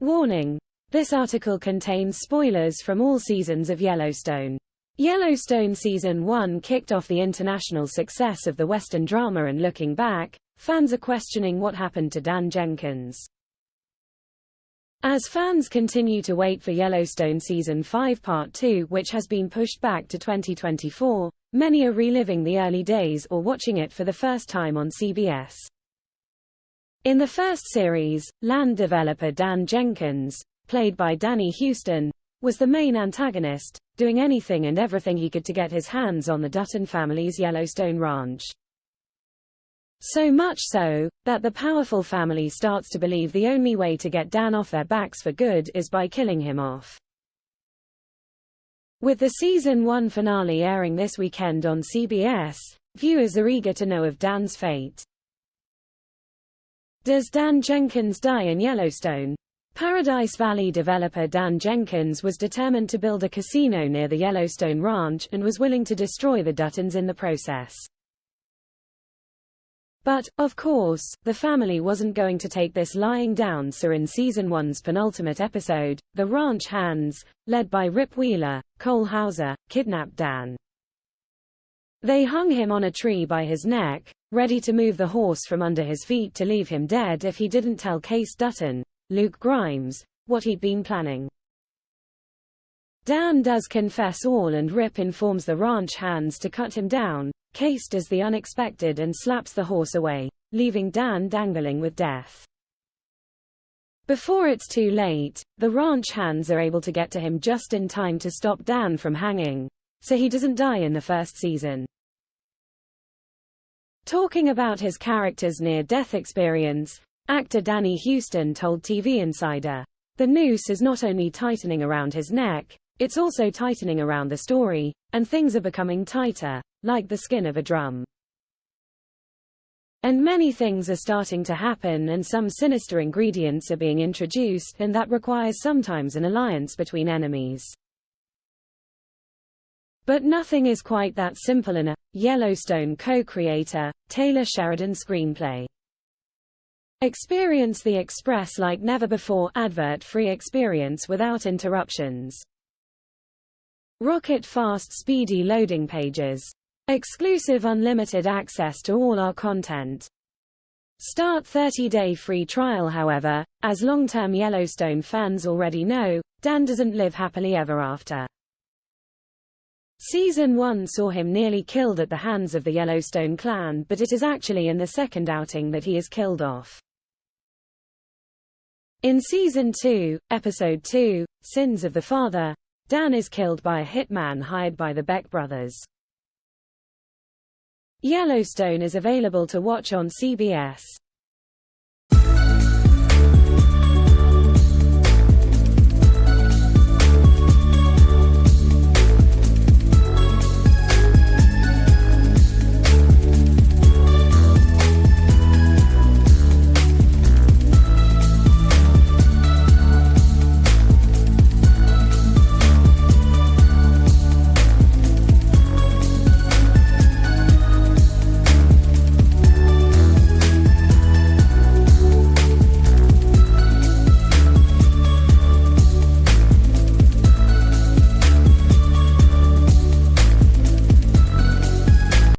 Warning: this article contains spoilers from all seasons of Yellowstone. Yellowstone Season 1 kicked off the international success of the Western drama, and looking back, fans are questioning what happened to Dan Jenkins. As fans continue to wait for Yellowstone Season 5 Part 2, which has been pushed back to 2024, many are reliving the early days or watching it for the first time on CBS. In the first series, land developer Dan Jenkins, played by Danny Huston, was the main antagonist, doing anything and everything he could to get his hands on the Dutton family's Yellowstone ranch. So much so, that the powerful family starts to believe the only way to get Dan off their backs for good is by killing him off. With the Season 1 finale airing this weekend on CBS, viewers are eager to know of Dan's fate. Does Dan Jenkins die in Yellowstone? Paradise Valley developer Dan Jenkins was determined to build a casino near the Yellowstone ranch and was willing to destroy the Duttons in the process. But, of course, the family wasn't going to take this lying down, so in Season 1's penultimate episode, the ranch hands, led by Rip Wheeler, Cole Hauser, kidnapped Dan. They hung him on a tree by his neck, ready to move the horse from under his feet to leave him dead if he didn't tell Case Dutton, Luke Grimes, what he'd been planning. Dan does confess all, and Rip informs the ranch hands to cut him down. Case does the unexpected and slaps the horse away, leaving Dan dangling with death. Before it's too late, the ranch hands are able to get to him just in time to stop Dan from hanging, so he doesn't die in the first season. Talking about his character's near-death experience, actor Danny Huston told TV Insider, "The noose is not only tightening around his neck, it's also tightening around the story, and things are becoming tighter, like the skin of a drum. And many things are starting to happen, and some sinister ingredients are being introduced, and that requires sometimes an alliance between enemies. But nothing is quite that simple in a Yellowstone co-creator, Taylor Sheridan screenplay. Experience the Express like never before, advert-free experience without interruptions. Rocket-fast speedy loading pages. Exclusive unlimited access to all our content. Start 30-day free trial." However, as long-term Yellowstone fans already know, Dan doesn't live happily ever after. Season 1 saw him nearly killed at the hands of the Yellowstone clan, but it is actually in the second outing that he is killed off. In Season 2, Episode 2, Sins of the Father, Dan is killed by a hitman hired by the Beck brothers. Yellowstone is available to watch on CBS.